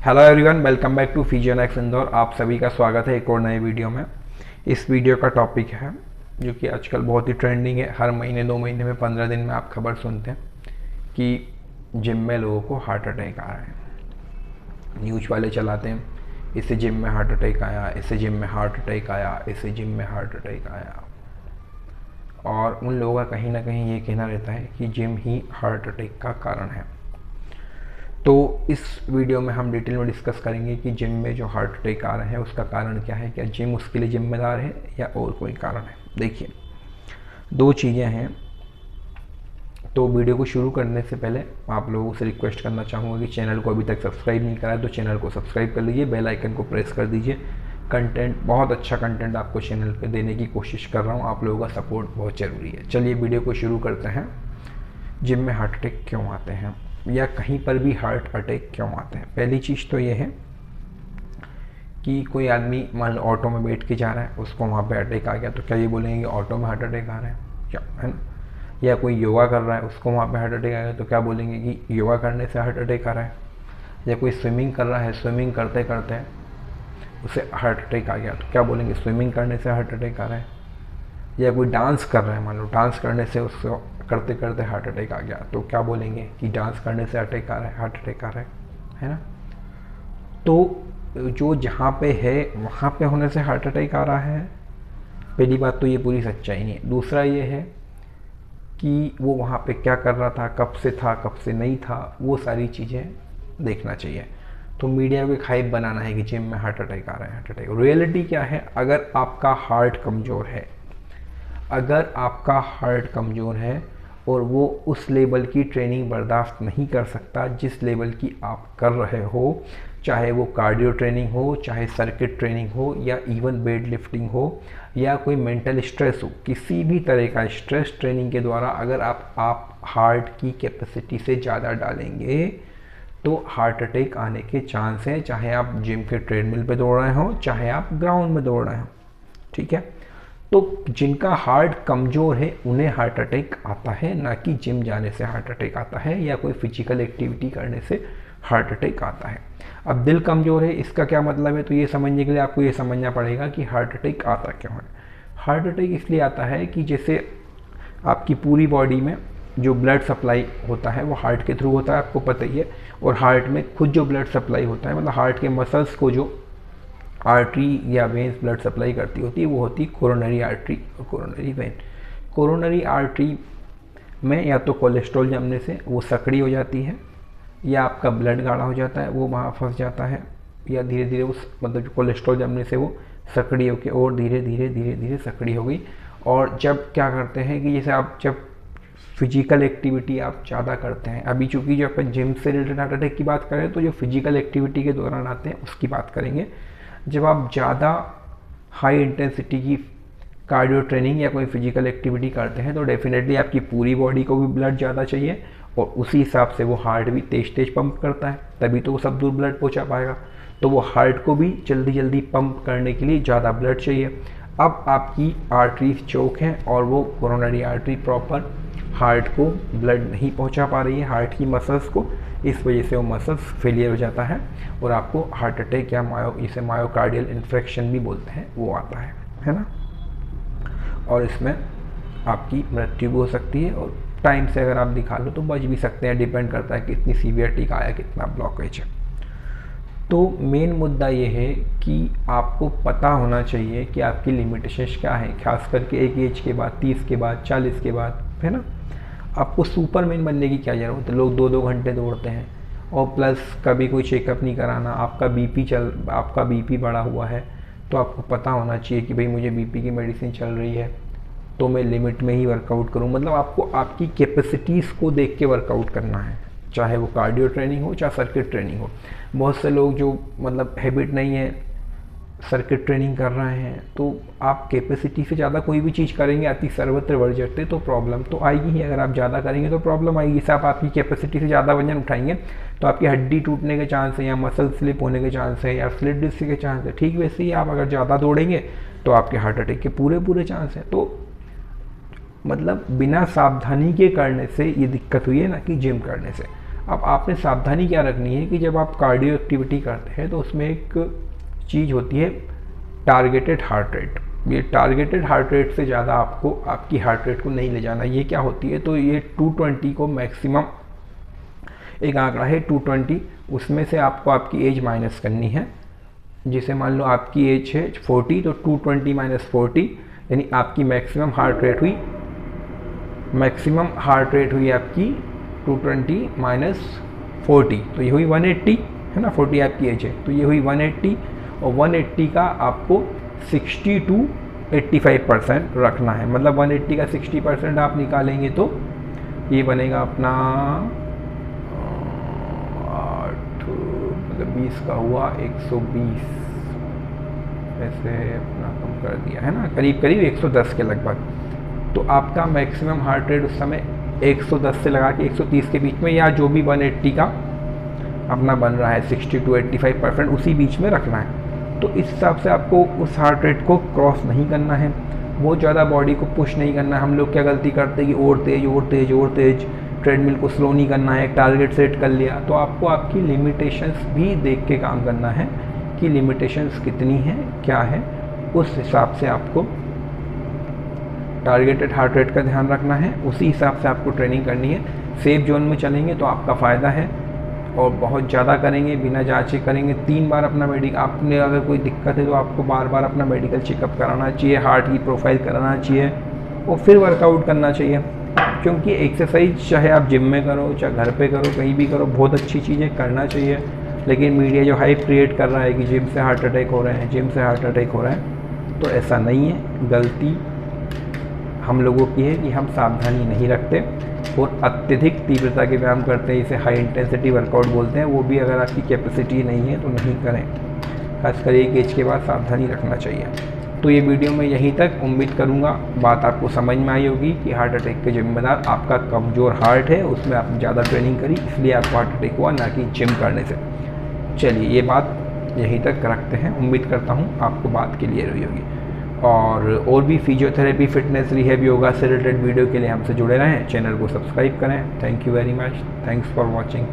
Hello everyone, welcome back to Physionox Indore. आप सभी का स्वागत है एक और नए वीडियो में। इस वीडियो का टॉपिक है जो कि आजकल बहुत ही ट्रेंडिंग है। हर महीने 2 महीने में 15 दिन में आप खबर सुनते हैं कि जिम में लोगों को हार्ट अटैक आ रहा है। न्यूज़ वाले चलाते हैं, इसे जिम में हार्ट अटैक आया, इसे जिम में हार्ट अटैक आया, इसे जिम में हार्ट अटैक आया। और उन लोगों का कहीं ना कहीं ये कहना रहता है कि जिम ही हार्ट अटैक का कारण है। तो इस वीडियो में हम डिटेल में डिस्कस करेंगे कि जिम में जो हार्ट अटैक आ रहे हैं उसका कारण क्या है, क्या जिम उसके लिए जिम्मेदार है या और कोई कारण है। देखिए, दो चीज़ें हैं। तो वीडियो को शुरू करने से पहले आप लोगों से रिक्वेस्ट करना चाहूँगा कि चैनल को अभी तक सब्सक्राइब नहीं करा है तो चैनल को सब्सक्राइब कर लीजिए, बेल आइकन को प्रेस कर दीजिए। कंटेंट, बहुत अच्छा कंटेंट आपको चैनल पे देने की कोशिश कर रहा हूँ। आप लोगों का सपोर्ट बहुत ज़रूरी है। चलिए वीडियो को शुरू करते हैं। जिम में हार्ट अटैक क्यों आते हैं या कहीं पर भी हार्ट अटैक क्यों आते हैं। पहली चीज़ तो ये है कि कोई आदमी मान लो ऑटो में बैठ के जा रहा है, उसको वहाँ पे अटैक आ गया, तो क्या ये बोलेंगे कि ऑटो में हार्ट अटैक आ रहा है, क्या है ना। या कोई योगा कर रहा है, उसको वहाँ पे हार्ट अटैक आ गया, तो क्या बोलेंगे कि योगा करने से हार्ट अटैक आ रहा है। या कोई स्विमिंग कर रहा है, स्विमिंग करते करते उसे हार्ट अटैक आ गया, तो क्या बोलेंगे स्विमिंग करने से हार्ट अटैक आ रहा है। या कोई डांस कर रहा है, मान लो डांस करने से उसको करते करते हार्ट अटैक आ गया, तो क्या बोलेंगे कि डांस करने से अटैक आ रहा है, हार्ट अटैक आ रहा है ना। तो जो जहाँ पे है वहाँ पे होने से हार्ट अटैक आ रहा है, पहली बात तो ये पूरी सच्चाई नहीं है। दूसरा ये है कि वो वहाँ पे क्या कर रहा था, कब से था, कब से नहीं था, वो सारी चीज़ें देखना चाहिए। तो मीडिया को एक हाइप बनाना है कि जिम में हार्ट अटैक आ रहा है, हार्ट अटैक। रियलिटी क्या है, अगर आपका हार्ट कमज़ोर है, अगर आपका हार्ट कमज़ोर है और वो उस लेवल की ट्रेनिंग बर्दाश्त नहीं कर सकता जिस लेवल की आप कर रहे हो, चाहे वो कार्डियो ट्रेनिंग हो, चाहे सर्किट ट्रेनिंग हो, या इवन वेट लिफ्टिंग हो, या कोई मेंटल स्ट्रेस हो, किसी भी तरह का स्ट्रेस ट्रेनिंग के द्वारा अगर आप हार्ट की कैपेसिटी से ज़्यादा डालेंगे तो हार्ट अटैक आने के चांस हैं, चाहे आप जिम के ट्रेडमिल पे दौड़ रहे हो, चाहे आप ग्राउंड में दौड़ रहे हो। ठीक है। तो जिनका हार्ट कमज़ोर है उन्हें हार्ट अटैक आता है, ना कि जिम जाने से हार्ट अटैक आता है या कोई फिजिकल एक्टिविटी करने से हार्ट अटैक आता है। अब दिल कमज़ोर है, इसका क्या मतलब है, तो ये समझने के लिए आपको ये समझना पड़ेगा कि हार्ट अटैक आता क्यों है। हार्ट अटैक इसलिए आता है कि जैसे आपकी पूरी बॉडी में जो ब्लड सप्लाई होता है वो हार्ट के थ्रू होता है, आपको पता ही है। और हार्ट में खुद जो ब्लड सप्लाई होता है, मतलब हार्ट के मसल्स को जो आर्टरी या वेन्स ब्लड सप्लाई करती होती है, वो होती है कोरोनरी आर्टरी और कोरोनरी वेन। कोरोनरी आर्टरी में या तो कोलेस्ट्रॉल जमने से वो सकड़ी हो जाती है, या आपका ब्लड गाढ़ा हो जाता है, वो वहाँ फंस जाता है, या धीरे धीरे उस मतलब जो कोलेस्ट्रॉल जमने से वो सकड़ी होकर और धीरे धीरे धीरे धीरे सकड़ी हो गई। और जब क्या करते हैं कि जैसे आप जब फिजिकल एक्टिविटी आप ज़्यादा करते हैं, अभी चूँकि जो अपन जिम से रिलेटेड हार्ट अटैक की बात करें तो जो फिजिकल एक्टिविटी के दौरान आते हैं उसकी बात करेंगे। जब आप ज़्यादा हाई इंटेंसिटी की कार्डियो ट्रेनिंग या कोई फिजिकल एक्टिविटी करते हैं तो डेफिनेटली आपकी पूरी बॉडी को भी ब्लड ज़्यादा चाहिए, और उसी हिसाब से वो हार्ट भी तेज तेज पंप करता है, तभी तो वो सब दूर ब्लड पहुंचा पाएगा। तो वो हार्ट को भी जल्दी जल्दी पंप करने के लिए ज़्यादा ब्लड चाहिए। अब आपकी आर्टरीज चोक हैं और वो कोरोनरी आर्टरी प्रॉपर हार्ट को ब्लड नहीं पहुंचा पा रही है, हार्ट की मसल्स को, इस वजह से वो मसल्स फेलियर हो जाता है और आपको हार्ट अटैक या इसे मायोकार्डियल इन्फेक्शन भी बोलते हैं, वो आता है ना। और इसमें आपकी मृत्यु भी हो सकती है, और टाइम से अगर आप दिखा लो तो बच भी सकते हैं, डिपेंड करता है कितनी सीवियरिटी का आया, कितना ब्लॉकेज है। तो मेन मुद्दा ये है कि आपको पता होना चाहिए कि आपकी लिमिटेशंस क्या है, खास करके एक एज के बाद, 30 के बाद, 40 के बाद, है ना। आपको सुपरमैन बनने की क्या ज़रूरत है। लोग 2-2 घंटे दौड़ते हैं और प्लस कभी कोई चेकअप नहीं कराना। आपका बीपी बढ़ा हुआ है तो आपको पता होना चाहिए कि भाई मुझे बीपी की मेडिसिन चल रही है तो मैं लिमिट में ही वर्कआउट करूं। मतलब आपको आपकी कैपेसिटीज़ को देख के वर्कआउट करना है, चाहे वो कार्डियो ट्रेनिंग हो चाहे सर्किट ट्रेनिंग हो। बहुत से लोग जो मतलब हैबिट नहीं है, सर्किट ट्रेनिंग कर रहे हैं, तो आप कैपेसिटी से ज़्यादा कोई भी चीज़ करेंगे अति सर्वत्र वर्जते तो प्रॉब्लम तो आएगी ही। अगर आप ज़्यादा करेंगे तो प्रॉब्लम आएगी। जैसे आप आपकी कैपेसिटी से ज़्यादा वजन उठाएंगे तो आपकी हड्डी टूटने के चांस है, या मसल स्लिप होने के चांस है, या स्लिप डिस्क के चांस है। ठीक वैसे ही आप अगर ज़्यादा दौड़ेंगे तो आपके हार्ट अटैक के पूरे चांस हैं। तो मतलब बिना सावधानी के करने से ये दिक्कत हुई है ना कि जिम करने से। अब आपने सावधानी क्या रखनी है कि जब आप कार्डियो एक्टिविटी करते हैं तो उसमें एक चीज़ होती है टारगेटेड हार्ट रेट। ये टारगेटेड हार्ट रेट से ज़्यादा आपको आपकी हार्ट रेट को नहीं ले जाना। ये क्या होती है, तो ये 220 को मैक्सिमम एक आंकड़ा है 220, उसमें से आपको आपकी एज माइनस करनी है। जैसे मान लो आपकी एज है 40, तो 220 माइनस 40 यानी आपकी मैक्सिमम हार्ट रेट हुई आपकी 220 माइनस 40, तो ये हुई 180 है ना। 40 आपकी एज है तो ये हुई 180, और 180 का आपको 60 to 85% रखना है। मतलब 180 का 60% आप निकालेंगे तो ये बनेगा अपना 8 मतलब 20 का हुआ 120, ऐसे अपना कम कर दिया है ना, करीब करीब 110 के लगभग। तो आपका मैक्सिमम हार्ट रेट उस समय 110 से लगा के 130 के बीच में, या जो भी 180 का अपना बन रहा है 60 to 85% उसी बीच में रखना है। तो इस हिसाब से आपको उस हार्ट रेट को क्रॉस नहीं करना है, बहुत ज़्यादा बॉडी को पुश नहीं करना है। हम लोग क्या गलती करते हैं कि और तेज ट्रेडमिल को स्लो नहीं करना है, एक टारगेट सेट कर लिया। तो आपको आपकी लिमिटेशंस भी देख के काम करना है कि लिमिटेशंस कितनी है, क्या है, उस हिसाब से आपको टारगेटेड हार्ट रेट का ध्यान रखना है, उसी हिसाब से आपको ट्रेनिंग करनी है। सेफ जोन में चलेंगे तो आपका फ़ायदा है, और बहुत ज़्यादा करेंगे बिना जांचे करेंगे 3 बार अपना मेडिकल, आपने अगर कोई दिक्कत है तो आपको बार बार अपना मेडिकल चेकअप कराना चाहिए, हार्ट की प्रोफाइल कराना चाहिए, और फिर वर्कआउट करना चाहिए। क्योंकि एक्सरसाइज चाहे आप जिम में करो चाहे घर पे करो, कहीं भी करो, बहुत अच्छी चीज़ें करना चाहिए। लेकिन मीडिया जो हाइप क्रिएट कर रहा है कि जिम से हार्ट अटैक हो रहे हैं, तो ऐसा नहीं है। गलती हम लोगों की है कि हम सावधानी नहीं रखते और अत्यधिक तीव्रता के व्यायाम करते हैं, इसे हाई इंटेंसिटी वर्कआउट बोलते हैं। वो भी अगर आपकी कैपेसिटी नहीं है तो नहीं करें, खासकर एक एज के बाद सावधानी रखना चाहिए। तो ये वीडियो में यहीं तक, उम्मीद करूँगा बात आपको समझ में आई होगी कि हार्ट अटैक के जिम्मेदार आपका कमज़ोर हार्ट है, उसमें आपने ज़्यादा ट्रेनिंग करी इसलिए आपको हार्ट अटैक हुआ, ना कि जिम करने से। चलिए ये बात यहीं तक रखते हैं, उम्मीद करता हूँ आपको बात क्लियर हुई होगी। और भी फिजियोथेरेपी, फिटनेस, रिहैब, योगा से रिलेटेड वीडियो के लिए हमसे जुड़े रहें, चैनल को सब्सक्राइब करें। Thank you very much, thanks for watching.